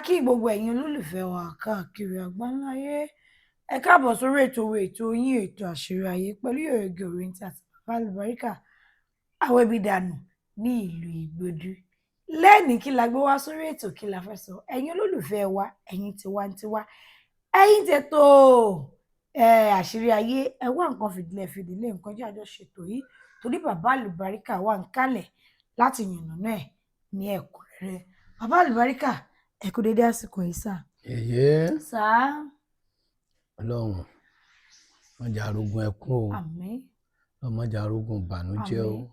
kí gbogbo ẹ̀yin olólùfẹ́ wa káàkiri àgbáńláyé. Ẹ káàbọ̀ sórí ètò yín ètò àṣírí ayé pẹ̀lú Òrège Òrìntì àti Bàbá Àlùbáríkà Awẹ́bídànù ní ìlú Ìgbòdú. Lẹ́nìí kí la gbé wá sórí ètò kí la fẹ́ sọ. Ẹ̀yin olólùfẹ́ wa, ẹ̀yin tiwantiwa, ẹ̀yin tètò àṣírí ayé, ẹ wá nǹkan fìdílé nǹkan jẹ́ àjọ ṣètò yìí torí Bàbá Àlùbáríkà wà ń kalẹ̀ láti yànnàná ẹ̀ ní ẹ̀kúnrẹ́rẹ́. Bàbá Àlùbáríkà, ẹ kú dédé àsìkò yìí sà. Èyí Sà. Ọlọ́run má jẹ́ arógun ẹkún o, Àmín. má jẹ́ arógun ìbànújẹ́ o, Àmín.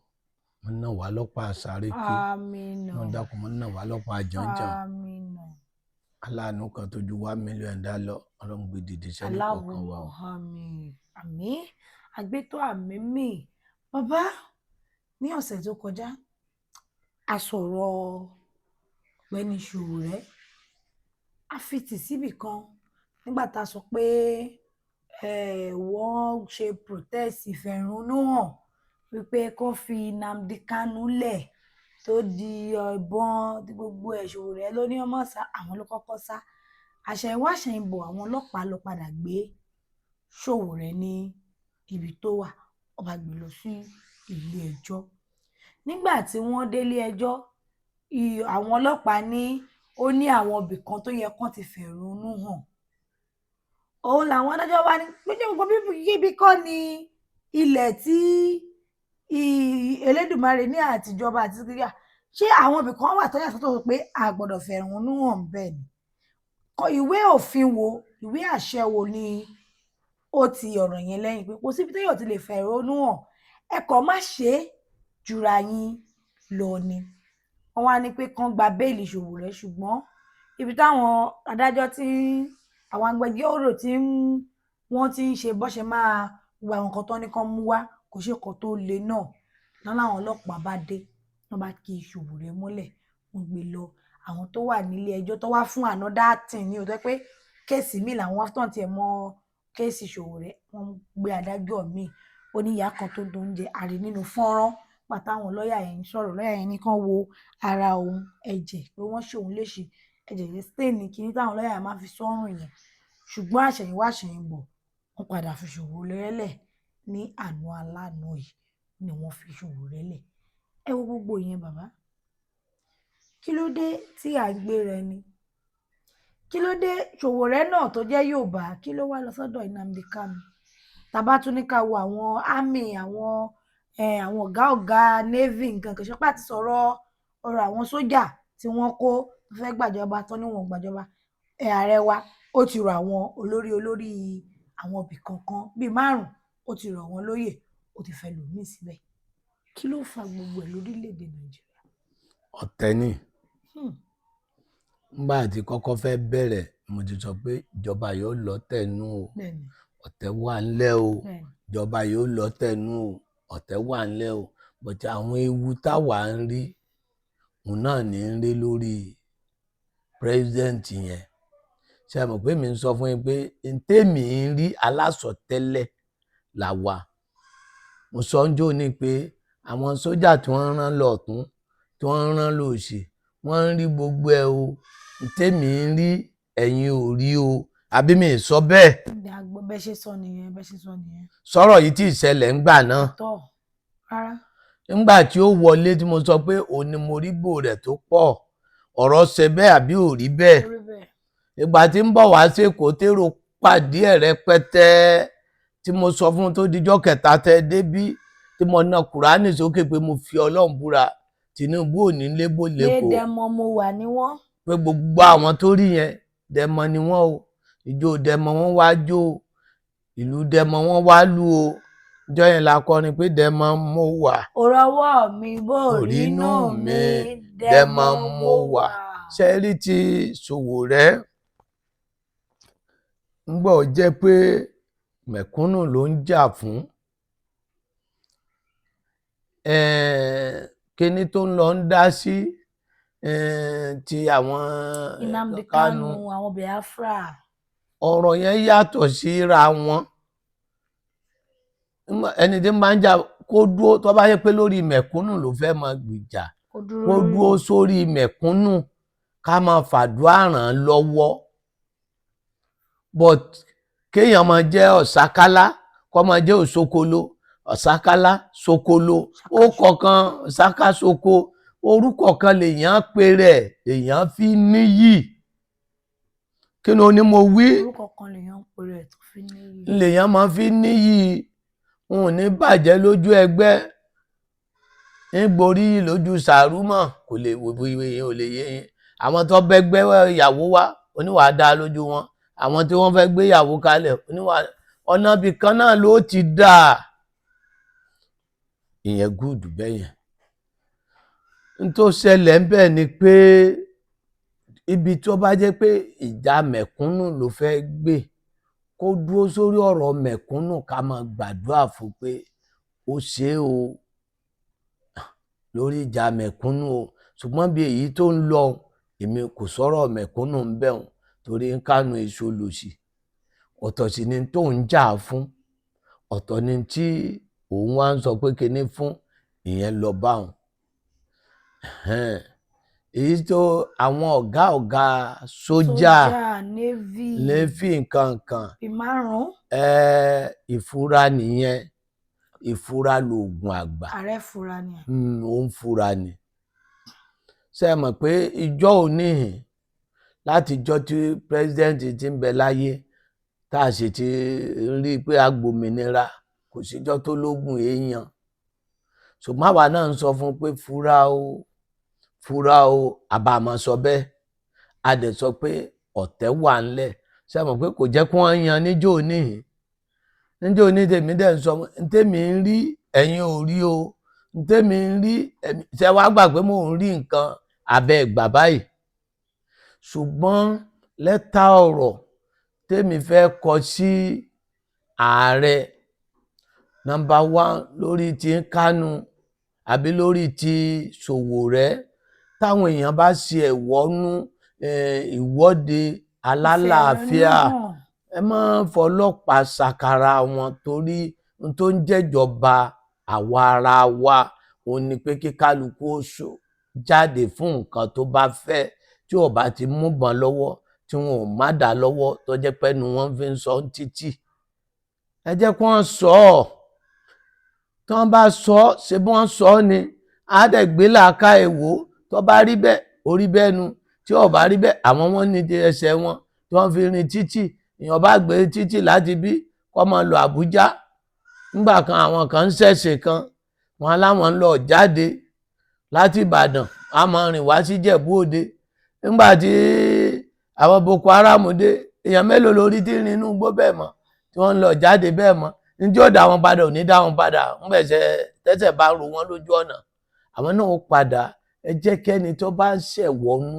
má nà wá lọ́pàá àsárékè, Àmín. má dákun má nà wá lọ́pàá jànjàn. Àmín. Aláàánú kan tó ju 1 million dá lọ, Ọlọ́run gbé dìde sẹ́ni kọ̀ọ̀kan wa o. Àmín. Àmín. Àgbétò àmín mi. Bàbá, ní ọ̀sẹ̀ tó kọjá, a sọ̀rọ̀ Ọ̀gbẹ́ni Sowore. A fi tì síbì kan nígbà tá a sọ pé wọ́n ṣe protest ìfẹ̀hónúhàn wípé kó fi Nnamdi Kanu lẹ̀ tó di ìbọn tí gbogbo ẹ̀. Sowore ló ní ọmọ sá, àwọn ló kọ́kọ́ sá. Àṣẹ̀yìnwá àṣẹ̀yìnbọ̀ àwọn ọlọ́pàá lọ padà gbé Sowore ní ibi tó wà, ó bá gbé lọ sí ilé ẹjọ́. Nígbà tí wọ́n délé ẹjọ́, àwọn ọlọ́pàá ní ó ní àwọn ibì kan tó yẹ kán ti fẹ̀hónú hàn. Òun làwọn adájọ́ wá ní pé gbogbo ibi kọ́ ni ilẹ̀ tí Elédùmarè ní àtijọba àti kíríà. Ṣé àwọn ibì kan wà tó yà sọ́tọ̀ pé a gbọ́dọ̀ fẹ̀hónú hàn bẹ́ẹ̀ ni? Ìwé òfin wo, ìwé àṣẹ wo ni ó ti ọ̀rọ̀ yẹn lẹ́yìn pé kò síbi téèyàn ti lè fẹ̀hónú hàn, ẹ kàn má ṣe é jura yín lọ ni? Wọ́n wá ní pé kán gba béèlì Sowore, ṣùgbọ́n ibi táwọn adájọ́ àwọn agbẹjọ́rò wọ́n ti ń ṣe bó ṣe máa gba àwọn nǹkan tó ní kán mú wá, kò ṣe nǹkan tó le náà. Láwọn ọlọ́pàá bá dé, wọ́n bá ki Sowore mọ́lẹ̀, wọ́n gbé lọ. Àwọn tó wà nílé ẹjọ́ tó wá fún another thing ní òótọ́ pé kéèsì míì làwọn tán tiẹ̀ mọ kéèsì Sowore, wọ́n gbé adájọ́ míì. Ó ní ìyá kan tó ń oúnjẹ àrí nínú fọ́nrán pàtàwọn lọ́ọ̀yà yẹn ń sọ̀rọ̀. Lọ́ọ̀yà yẹn ní kán wo ara òun, ẹ̀jẹ̀ pé wọ́n ṣe òun léṣe, ẹ̀jẹ̀ yẹn stain ní kinní táwọn lọ́ọ̀yà yẹn máa fi sọ́rùn yẹn. Ṣùgbọ́n àṣẹ̀yìnwá àṣẹ̀yìnbọ̀, wọ́n padà fi Sowore lẹ̀ ní àná alánà yìí ni wọ́n fi Sowore lẹ̀. Ẹ wo gbogbo yẹn bàbá. Kí ló dé tí à ń gbé rẹ ni? Kí ló dé Sowore náà tó jẹ́ Yorùbá, kí ló wá lọ sọ́dọ̀ Nnamdi Kanu? Tàbá tún ní ká wo àwọn army, àwọn ọ̀gá navy nǹkan kan, ṣọpá ti sọ̀rọ̀ ọ̀rọ̀ àwọn sójà tí wọ́n kó fẹ́ gbàjọba tán ní wọn gbàjọba. Ààrẹ wa ó ti rọ àwọn olórí àwọn ibì kankan bíi 5 ó ti rọ̀ wọ́n lóyè, ó ti fẹ́ lòmíì síbẹ̀. Kí ló fa gbogbo ẹ̀ lórílẹ̀‐èdè Nàìjíríà? Ọ̀tẹ̀ ni. Nígbà tí kọ́kọ́ fẹ́ bẹ̀rẹ̀, mo ti sọ pé ìjọba yóò lọ tẹ̀nú o, ọ̀tẹ̀ wà ńlẹ̀ o, ìjọba yóò lọ tẹ̀nú o, ọ̀tẹ̀ wà ńlẹ̀ o. But àwọn ewu táwa ń rí, òun náà ní ń rí lórí president yẹn. Ṣé ẹ mọ̀ pé mi ń sọ fún yín pé tèmi ń rí alásọtẹ́lẹ̀ làwa. Mo sọ ń jò ní pé àwọn sójà tí wọ́n rán lọ́tún, tí wọ́n rán lósì, wọ́n ń rí gbogbo ẹ̀ o. Tèmi ń rí ẹ̀yin ò rí o. Àbí mi sọ bẹ́ẹ̀? Bẹ́ẹ̀ ṣe sọ nìyẹn. Sọ̀rọ̀ yìí tí ìṣẹ̀lẹ̀ ń gbà náà. Rárá. Nígbà tí ó wọlé tí mo sọ pé òun ni mo rí bò rẹ̀ tó pọ̀, ọ̀rọ̀ ṣe bẹ́ẹ̀ àbí ò rí bẹ́ẹ̀? Ìgbà tí ń bọ̀ wá sí Èkó térò pàdé ẹ̀ rẹpẹtẹ, tí mo sọ fún tó dijọ́ kẹta tẹ débí, tí mo na Kùránì sókè pé mo fi Ọlọ́run búra, Tinubu ò ní lébò lẹ́kọ̀ọ́. Pé Dẹmọ mo wà ní wọ́n. Pé gbogbo àwọn tó rí yẹn Dẹmọ ni wọ́n o. Ìjọ Dẹmọ wọ́n wá jó, ìlú Dẹmọ wọ́n wá lù o. Ìjọ yẹn la kọrin pé Dẹmọ mo wà. Òrọ̀wọ́ mi borí inú mi, Dẹmọ mo wà. Ṣé rí ti Sowore? Ńgbọ́ jẹ́ pé mẹ̀kúnnù ló ń jà fún. Kíní tó ń lọ ń dá sí ti àwọn Nnamdi Kanu, àwọn Biafra. Ọ̀rọ̀ yẹn yàtọ̀ síra wọn. Ẹni tí máa ń jà kó dúró, tó bá yẹ pé lórí mẹ̀kúnnù ló fẹ́ máa gbìjà, kó dúró sórí mẹ̀kúnnù. ká máa fàdúrà ràn lọ́wọ́ but kéèyàn máa jẹ́ ọ̀sákálá kó máa jẹ́ òṣókóló ọ̀sákálá ṣókóló ó kọ̀ọ̀kan ṣáká ṣoko orúkọ kan lèèyàn pè rẹ̀ èèyàn fi níyì kí ni ó ní mo wí orúkọ kan lèèyàn pè rẹ̀ tó fi níyì lèèyàn máa fi níyì n ò ní bàjẹ́ lójú ẹgbẹ́ ń gborí lójú sàrúmọ̀ kò lè wò yẹn ò lè yé yẹn àwọn tó bẹ́gbẹ́ ìyàwó wá oníwà dá lójú wọn àwọn tí wọ́n fẹ́ gbé ìyàwó kalẹ̀ oníwà ọ̀nà ibì kan náà ló ti dà ìyẹn gúùdù bẹ́yẹn n tó ṣẹlẹ̀ ń bẹ̀ ni pé ibi tó bá jẹ́ pé ìjà mẹ̀kúnnù ló fẹ́ gbé kó dúró sórí ọ̀rọ̀ mẹ̀kúnnù ká máa gbàdúrà fún pé ó ṣe o lórí ìjà mẹ̀kúnnù o ṣùgbọ́n bí èyí tó ń lọ èmi kò sọ̀rọ̀ mẹ̀kúnnù ń bẹ̀ wọ́n torí ń kánú èso lòsì ọ̀tọ̀ sì ni tó ń jà fún ọ̀tọ̀ ni tí òun wá ń sọ pé kinní fún ìyẹn lọ báwọn èyí tó àwọn ọ̀gá sójà navy nǹkan ìmárùn ìfura nìyẹn ìfura lóògùn àgbà ààrẹ fura ni ó ń fura ni ṣe é mọ̀ pé ìjọ òní láti ìjọ tí president ti ń bẹ láyé tá a sì ti rí i pé agbòmìnira kò síjọ́ tó lógún èèyàn ṣùgbọ́n àwa náà ń sọ fún pé fura o àbàmọ̀ sọ bẹ́ẹ̀ a dẹ̀ sọ pé ọ̀tẹ̀ wà ńlẹ̀ ṣe é mọ̀ pé kò jẹ́ kí wọ́n yan níjọ́ òní tèmi dẹ̀ ń sọ tèmi ń rí ẹ̀yin ò rí o tèmi ń rí ṣe wá gbà pé mò ń rí nǹkan abẹ́ ìgbà báyìí ṣùgbọ́n lẹ́tà ọ̀rọ̀ tèmi fẹ́ kọ sí ààrẹ nọ́mbà 1 lórí ti Kánú àbí lórí ti Sowore táwọn èèyàn bá ṣe ẹ̀wọ́nú ìwọ́de alálàáfíà ẹ má fọlọ́pàá ṣàkàrà wọn torí n tó ń jẹ́jọba àwa ara wa òun ni pé kí kálukú oṣù jáde fún nǹkan tó bá fẹ́ tí ò bá ti mú bọn lọ́wọ́ tí wọn ò má dá lọ́wọ́ tó jẹ́ pẹ́nu wọn fi ń sọ títì ẹ jẹ́ kí wọ́n sọ ọ́ tí wọ́n bá sọ ọ́ ṣe bí wọ́n sọ ọ́ ni á dẹ̀ gbé làákà èwò tó bá rí bẹ́ẹ̀ orí bẹ́ẹ̀ nu tí ò bá rí bẹ́ẹ̀ àwọn wọn ní ẹsẹ̀ wọn tí wọ́n fi rin títì èèyàn bá gbé títì láti bí kó máa lọ Àbújá nígbà kan àwọn kan ń ṣẹ̀ṣẹ̀ kan wọn láwọn ń lọ jáde láti Ìbàdàn a máa rìn wá sí Ìjẹ̀bú Òde nígbà tí àwọn Boko Haram dé èèyàn mélòó lórí tí ń rin inú igbó bẹ́ẹ̀ mọ́ tí wọ́n ń lọ jáde bẹ́ẹ̀ mọ́ ní tí ó dá wọn padà ò ní dá wọn padà ń bẹ̀sẹ̀ tẹ́sẹ̀ bá ro wọn lójú ọ̀nà àwọn náà ó padà ẹ jẹ́ kẹ́ni tó bá ṣẹ̀wọ́nú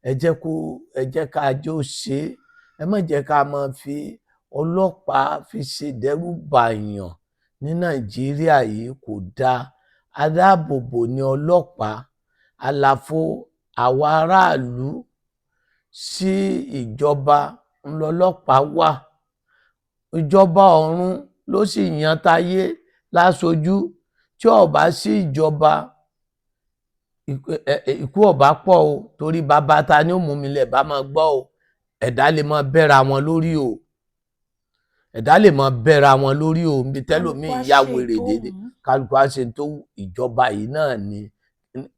ẹ jẹ́ ká jọ ṣe ẹ má jẹ́ ká máa fi ọlọ́pàá fi ṣèdẹ́rù bàyàn ní Nàìjíríà yìí kò dáa adáàbòbò ní ọlọ́pàá àlàfo àwa aráàlú sí ìjọba ńlọlọ́pàá wà ìjọba ọ̀run ló sì yan táyé láṣojú tí ó bá sí ìjọba ikú ọba pọ̀ o torí bàbá ta ni ó mú mi lẹ̀ bá máa gbọ́ o ẹ̀dá lè máa bẹ́ra wọn lórí o ẹ̀dá lè máa bẹ́ra wọn lórí o níbi tẹ́lòmíì ya wèrè dédé kálukú á ṣe tó ìjọba yìí náà ni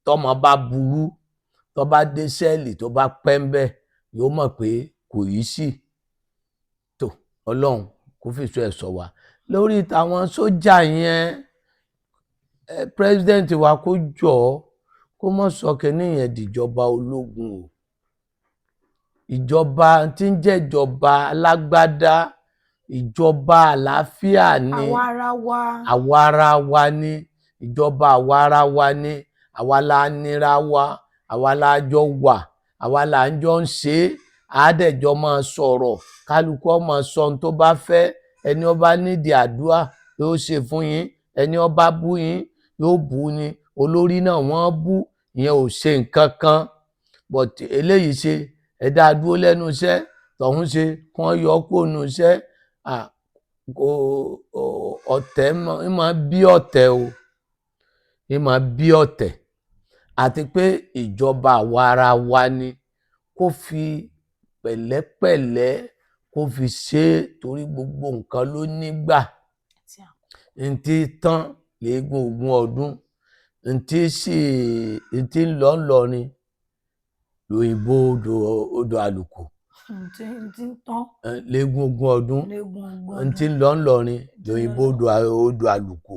tọ́mọ bá burú tó bá dé sẹ́ẹ̀lì tó bá pẹ́ ń bẹ̀ yóò mọ̀ pé kò yí sí tó Ọlọ́run kó fìṣọ́ ẹ̀ sọ wá lórí tàwọn sójà yẹn president wa kó jọ̀ọ́ kó mọ̀ sọ kínní yẹn dìjọba ológun o ìjọba tí ń jẹ́ ìjọba alágbádá ìjọba àlàáfíà ni àwa ara wa ni ìjọba àwa ara wa ni àwa la nira wa àwa la jọ wà àwa la ń jọ ń ṣe é àádẹ́jọ́ máa sọ̀rọ̀ kálukú máa sọ ohun tó bá fẹ́ ẹni ó bá nídìí àdúrà yóò ṣe fún yín ẹni ó bá bú yín yóò bú ni olórí náà wọ́n bú ìyẹn ò ṣe nǹkan kan but eléyìí ṣe ẹ̀dá dúró lẹ́nu iṣẹ́ tọ̀hún ṣe kí wọ́n yọ kó nu iṣẹ́ ọ̀tẹ̀ máa bí ọ̀tẹ̀ o máa bí ọ̀tẹ̀ àti pé ìjọba àwa ara wa ni kó fi pẹ̀lẹ́pẹ̀lẹ́ kó fi ṣe torí gbogbo nǹkan ló nígbà ntí tán léegun ogún ọdún ntí ń lọ ńlọrin lóyìnbó odò àlùkò léegun ogún ọdún ntí ń lọ ńlọrin lóyìnbó odò àlùkò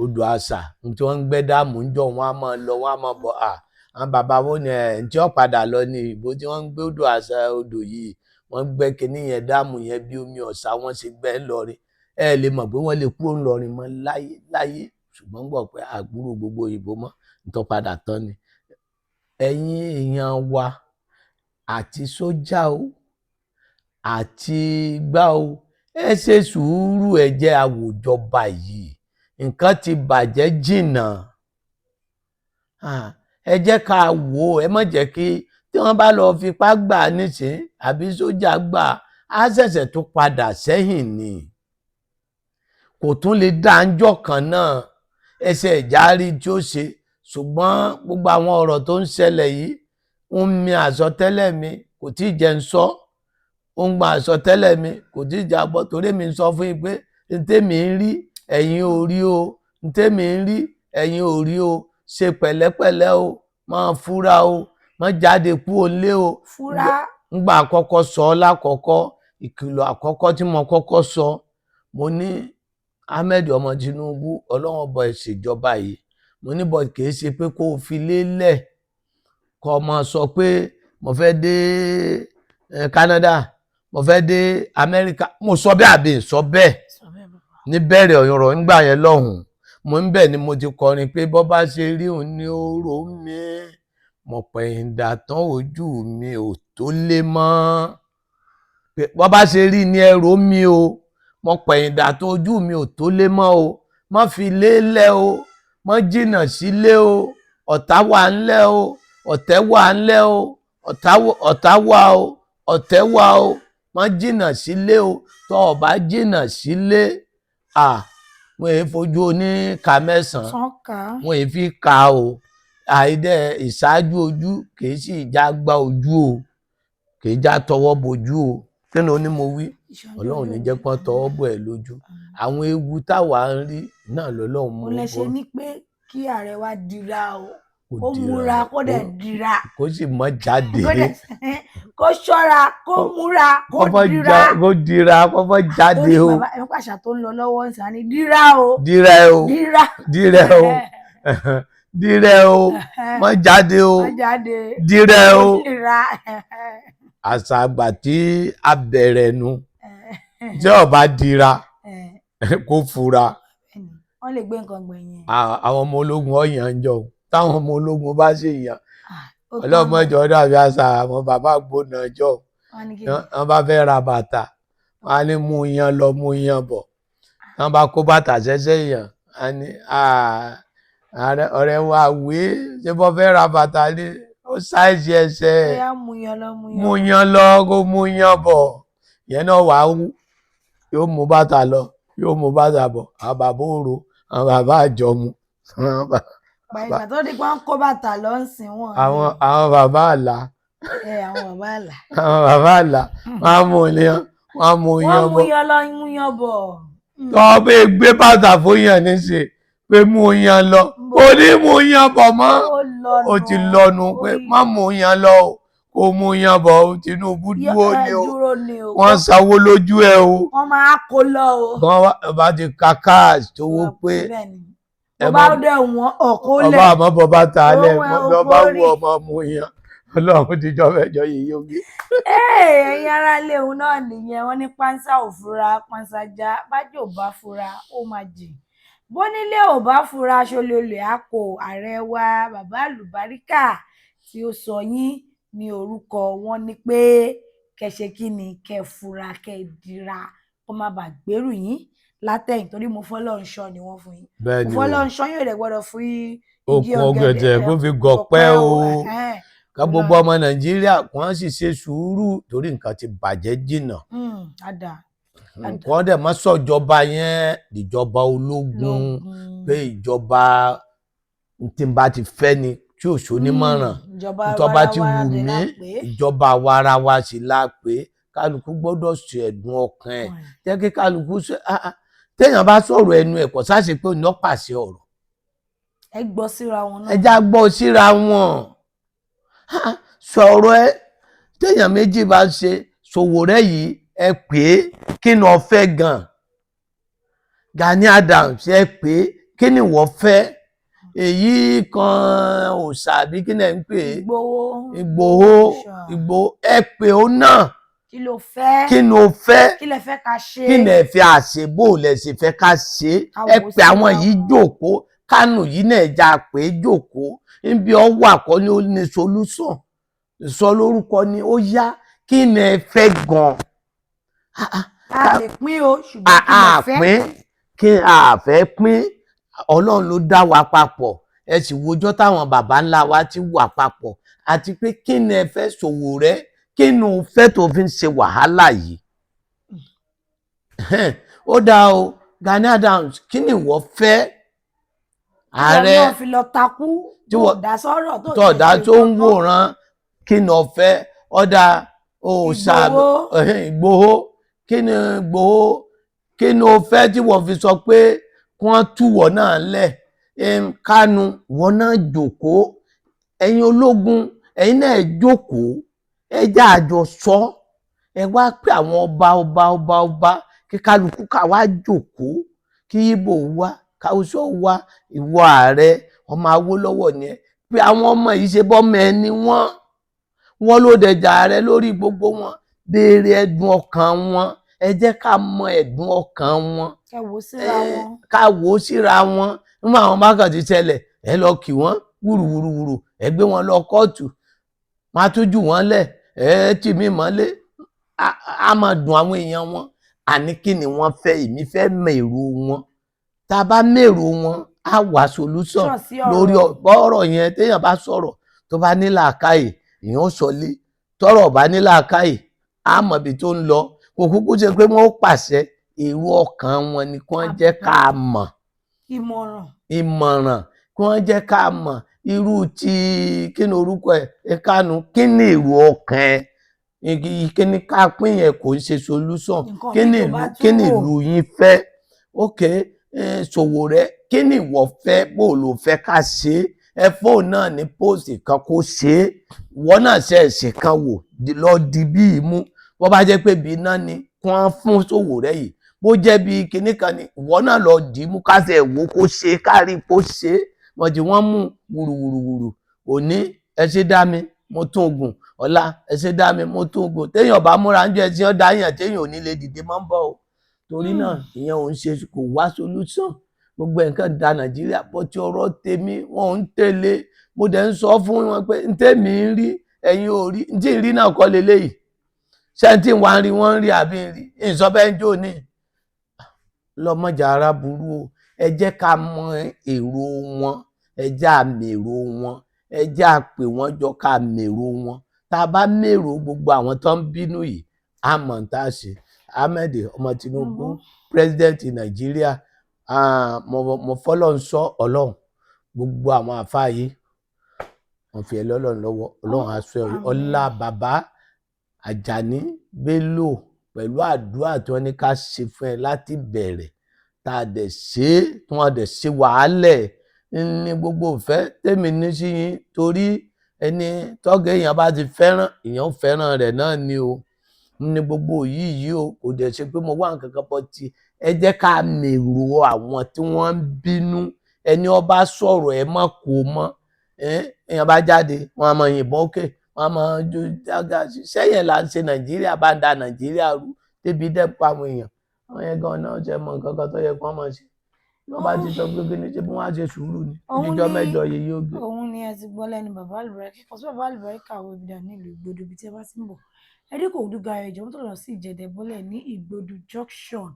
odò àṣà ntí wọ́n ń gbẹ́ dáàmú ń jọ wọ́n á máa lọ wọ́n á máa bọ̀ àwọn bàbá wọn ni ntí wọ́n padà lọ ní ìbò tí wọ́n ń gbé odò àṣà odò yìí wọ́n gbẹ́ kinní yẹn dáàmú yẹn bí omi ọ̀sà wọ́n ṣe gbẹ́ ńlọrin ẹ lè mọ̀ pé wọ́n lè kúrò ńlọrin mọ́ láyé ṣùgbọ́n gbọ́ pé àgbúrò gbogbo òyìnbó mọ́ ntọ́ padà tán ni ẹ̀yin èèyàn wa àti sójà o àti gbá o ẹ ṣe sùúrù ẹ jẹ́ àwòjọba yìí nǹkan ti bàjẹ́ jìnnà ẹ jẹ́ ká wò ó ẹ má jẹ́ kí tí wọ́n bá lọ fipá gbà nísìn àbí sójà gbà á ṣẹ̀ṣẹ̀ tó padà sẹ́yìn ni kò tún lè dá ńjọ́ kan náà ẹsẹ̀ ìjárí tí ó ṣe ṣùgbọ́n gbogbo àwọn ọ̀rọ̀ tó ń ṣẹlẹ̀ yìí ń mi àsọtẹ́lẹ̀ mi kò tí ì jẹ́ ń sọ ó ń gba àsọtẹ́lẹ̀ mi kò tí ì jábọ́ torí mi ń sọ fún yín pé ntẹ́mi ń rí ẹ̀yin ò rí o ntẹ́mi ń rí ẹ̀yin ò rí o ṣe pẹ̀lẹ́pẹ̀lẹ́ o máa fura o má jáde kúrò nílé o fura ńgbà àkọ́kọ́ sọ lákọ̀ọ́kọ́ ìkìlọ̀ àkọ́kọ́ tí mo kọ́kọ́ sọ mo ní Ahmed ọmọ Tinubu ọlọ́run ọba ìṣèjọba yìí mo ní bọ́ kìí ṣe pé kó o fi lélẹ̀ kó o máa sọ pé mo fẹ́ dé Canada mo fẹ́ dé Amẹ́ríkà mo sọ bẹ́ẹ̀ àbí sọ bẹ́ẹ̀ níbẹ̀rẹ̀ ọ̀rọ̀ nígbà yẹn lọ́hùn mo ń bẹ̀ ni mo ti kọrin pé bọ́ bá ṣe rí òun ní oró mi mo pẹ̀yìndà tán ojú mi ò tó lé mọ́ bọ́ bá ṣe rí ní ẹrù mi o mo pẹ̀yìndà tó ojú mi ò tó lé mọ́ o má fi lélẹ̀ o má jìnnà sílé o ọ̀tá wà ńlẹ̀ o ọ̀tẹ̀ wà ńlẹ̀ o ọ̀tá wà o ọ̀tẹ̀ wà o má jìnnà sílé o tó o bá jìnnà sílé wọ́n èé fojú oníka mẹ́sàn-án wọ́n èé fi ka o àìdẹ ìṣáájú ojú kìí sì já gbá ojú o kìí já tọwọ́ bojú o kí ni ó ní mo wí ọlọ́run ní jẹ́ pọ́n tọwọ́ bọ̀ ẹ́ lójú àwọn ewu táwa ń rí náà lọ́lọ́run mú bọ́. mo lè ṣe ní pé kí ààrẹ wa dira o kó múra kó dẹ̀ dira kó sì mọ́ jáde kó ṣọ́ra kó múra kó dira kó dira kó mọ́ jáde o. bàbá ẹ̀rọ pàṣà tó ń lọ lọ́wọ́ ń sàn ní dira o dira o dira o dira o mọ́ jáde o dira o àṣà àgbà tí a bẹ̀rẹ̀ nu tí ó bá dira kó fura. wọ́n lè gbé nǹkan gbẹ̀yìn. àwọn ọmọ ológun ọ̀yàn ń jọ táwọn ọmọ ológun bá ṣe yàn ọlọ́mọjọ dàbí àṣà àwọn bàbá gbóná jọ wọ́n bá fẹ́ ra bàtà wọ́n á ní mú yan lọ mú yan bọ̀ wọ́n bá kó bàtà ṣẹ́ṣẹ́ yàn á ní ọ̀rẹ́ wa wé ṣé bọ́ fẹ́ ra bàtà ní ó ṣáìsì ẹsẹ̀ mú yan lọ kó mú yan bọ̀ yẹn náà wà á yóò mú bàtà lọ yóò mú bàtà bọ̀ àwọn bàbá òru àwọn bàbá àjọmu. ìgbà tó di pé wọ́n kó bàtà lọ ń sìn wọ́n. àwọn bàbá àlà. àwọn bàbá àlà. àwọn bàbá àlà wọ́n á mú yan wọ́n á mú yan bọ̀. wọ́n mú yan lọ mú yan bọ̀. tọ́ bẹ́ẹ̀ gbé bàtà fún yàn níṣe pé mú yan lọ ó ní mú yan bọ̀ mọ́ ó ti lọ́nu pé má mú yan lọ o kó mú yan bọ̀ o Tinubu dúró ni o wọ́n sanwó lójú ẹ o wọ́n máa kó lọ o. wọ́n bá ti ka káàsì tó wó pé ẹ bá dẹ̀ wọ́n ọ̀kọ́ lẹ̀ ọba àmọ́ bọ́ bá ta lẹ̀ ọba wú ọmọ mú yan Ọlọ́run ti jọ mẹ́jọ yìí yógi. ẹ̀yin ará ilé òun náà nìyẹn wọ́n ní pánsá ò fura pánsá já bájò bá fura ó máa jìn bónílé ò bá fura ṣolólè àpò ààrẹ wa bàbá àlùbáríkà tí ó sọ yín ní orúkọ wọn ní pé kẹṣe kí ni kẹ fura kẹ dira kó má bàa gbèrú yín látẹ̀yìn torí mo fọlọ́run ṣọ́ ni wọ́n fún yín mo fọlọ́run ṣọ́ yóò rẹ̀ gbọ́dọ̀ fún igi ọ̀gẹ̀dẹ̀ kó fi gọ̀pẹ́ o ká gbogbo ọmọ Nàìjíríà wọ́n sì ṣe sùúrù torí nǹkan ti bàjẹ́ jìnnà nǹkan dẹ̀ má sọ̀jọba yẹn ìjọba ológun pé ìjọba tí n bá ti fẹ́ ni tí ò ṣonímọ̀ràn ìjọba tó bá ti àwarawa wù dẹ̀ mí la pè é. ìjọba àwarawa sì la pé kálukú gbọ́dọ̀ sọ ẹ̀dùn ọkàn ẹ̀ jẹ́ kí kálukú sọ téèyàn bá sọ̀rọ̀ ẹnu ẹ̀ kò sáṣe pé òun náà pàṣẹ ọ̀rọ̀. ẹ gbọ́ síra wọn náà. ẹ já gbọ́ síra wọn sọ̀rọ̀ ẹ téèyàn méjì bá ṣe Sowore yìí ẹ pè é kí ni o fẹ́ gan Gani Adams ẹ pè é kí ni wọ́n fẹ́ èyí kan òòṣà àbí kí ni ẹ ń pè é Ìgbòho ẹ pè ó náà kí ló fẹ́ kí ni o fẹ́ kí lẹ fẹ́ ká ṣe kí ni ẹ fẹ́ àṣebò lẹ sì fẹ́ ká ṣe ẹ pè àwọn yìí jókòó Kánù yìí náà já pé jókòó níbi ọwọ́ àkọ́ni ó ní solution sọ lórúkọ ni ó yá kí ni ẹ fẹ́ gan. a lè pín o ṣùgbọ́n kí lẹ fẹ́. kí a fẹ́ pín Ọlọ́run ló dá wa papọ̀ ẹ sì wojọ́ táwọn bàbá ńlá wa ti wà papọ̀ àti pé kí ni ẹ fẹ́ Sowore kí ni o fẹ́ tó fi ń ṣe wàhálà yìí. ó dáa o Gani Adams kí ni ìwọ fẹ́ ààrẹ ìyá náà fi lọ takú tó dá sọ́rọ̀ tó dá tó ń wòran kí ni o fẹ́ ọ̀dà òòṣà Ìgbòho kí ni Ìgbòho kí ni o fẹ́ tí wọ́n fi sọ pé wọ́n túwọ̀ náà lẹ̀ Kánú wọ́n náà jókòó ẹ̀yin ológun ẹ̀yin náà jókòó ẹ jẹ́ àjọ sọ ẹ wá pé àwọn ọba kí kálukú ká wá jókòó kí Ìgbò wá káwùsọ wá ìwọ ààrẹ ọmọ Awólọ́wọ̀ ni ẹ pé àwọn ọmọ yìí ṣe bọ́mọ ẹni wọ́n ló dẹjà ààrẹ lórí gbogbo wọn béèrè ẹ̀dùn ọkàn wọn ẹ jẹ́ ká mọ ẹ̀dùn ọkàn wọn ká wò ó síra wọn nígbà àwọn bá kàn ti ṣẹlẹ̀ ẹ lọ kì wọ́n wùrùwùrùwùrù ẹ gbé wọn lọ kóòtù máa tún jù wọ́n lẹ̀ ẹ tì mí mọ́lé á máa dùn àwọn èèyàn wọn àní kí ni wọ́n fẹ́ èmi fẹ́ mèrò wọn tá a bá mèrò wọn á wá solution lórí ọ̀rọ̀ yẹn téèyàn bá sọ̀rọ̀ tó bá ní làákàyè èèyàn ó sọlé tọ́rọ̀ bá ní làákàyè á mọ̀ ibi tó ń lọ kò kúkú ṣe pé wọ́n ó pàṣẹ èrò ọkàn wọn ni kí wọ́n jẹ́ ká mọ̀ ìmọ̀ràn kí wọ́n jẹ́ ká mọ̀ irú ti kí ni orúkọ ẹ̀ Kánú kí ni èrò ọkàn ẹ̀ kí ni ká pín yẹn kò ń ṣe solution kí ni ìlú yín fẹ́ ok Sowore kí ni ìwọ fẹ́ bó ló fẹ́ ká ṣe ẹ fóònù náà ní post kan kó ṣe é ìwọ náà ṣe kan wò lọ di bí imú bó bá jẹ́ pé bí iná ni wọ́n fún Sowore yìí bó jẹ́ bí kinní kan ni ìwọ náà lọ dì í mú kásẹ̀ wò kó ṣe kárí kó ṣe mọ̀jì wọ́n mú wùrùwùrùwùrù òní ẹ ṣe dá mi mo tún gùn ọ̀la ẹ ṣe dá mi mo tún gùn téèyàn bá múra ń jẹ́ tí wọ́n dá yàn téèyàn ò ní lè dìde máa ń bọ̀ o torí náà ìyẹn ò ń ṣe kò wá solution gbogbo nǹkan da Nàìjíríà bọ́ tí ọ̀rọ̀ tèmi wọn ò ń tẹ̀lé mo dẹ̀ ń sọ fún wọn pé ntẹ́mi ń rí ẹ̀yin ò rí ntí ń rí náà kọ́ leléyìí ṣẹ́ntì wà ń rí wọ́n ń rí àbí ń rí ìsọ bẹ́ẹ̀ ń jò ní lọ́mọjà ara burú o ẹ jẹ́ ká mọ èrò wọn ẹ jẹ́ àmèrò wọn ẹ jẹ́ àpè wọ́n jọ ká mèrò wọn tá a bá mèrò gbogbo àwọn tó ń bínú yìí á mọ̀ tá a ṣe Ahmed ọmọ Tinubu president Nàìjíríà mo fọlọ́ ń sọ Ọlọ́run gbogbo àwọn àfáà yìí wọ́n fi ẹ lọ́lọ́run lọ́wọ́ Ọlọ́run aṣọ ọlá bàbá Àjàní Bello pẹ̀lú àdúrà tí wọ́n ní ká ṣe fún ẹ láti bẹ̀rẹ̀ tá a dẹ̀ ṣe tí wọ́n dẹ̀ ṣe wàhálẹ̀ ní gbogbo ìfẹ́ tèmi ní sí yín torí ẹni tọ́gẹ̀ èèyàn bá ti fẹ́ràn èèyàn fẹ́ràn rẹ̀ náà ni o ní gbogbo yìí o kò dẹ̀ ṣe pé mo wá nǹkan kan bọ́ ti ẹ jẹ́ ká mèrò àwọn tí wọ́n ń bínú ẹni ó bá sọ̀rọ̀ ẹ mọ̀ kó mọ́ èèyàn bá jáde wọn á máa yìnbọn òkè wọn á máa jó jágà sẹ́yìn là ń ṣe Nàìjíríà bá ń da Nàìjíríà rú débi dẹ́ pa àwọn èèyàn àwọn yẹn gan náà ṣe mọ nǹkan kan tó yẹ kó máa ṣe wọ́n bá ti sọ pé kí ni ṣe bí wọ́n á ṣe sùúrù ni ìjọ mẹ́jọ yìí yóò gbé. òun ni ẹ ti gbọ́ lẹ́nu bàbá Alùbáríkà kò sí bàbá Alùbáríkà àwọn ìbílẹ̀ nílùú Ìgbòdù ibi tí ẹ bá ti ń bọ̀ ẹdínkù òdúgà ẹ̀jọ̀ tó lọ sí Ìjẹ̀dẹ̀ bọ́lẹ̀ ní Ìgbòdù junction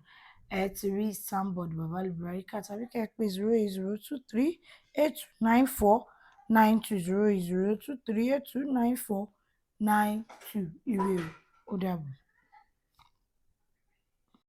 ẹ ti rí soundboard bàbá Alùbáríkà tàbí kẹ́ ẹ pé 08023894920 08023894992 ire o ó dàbọ̀.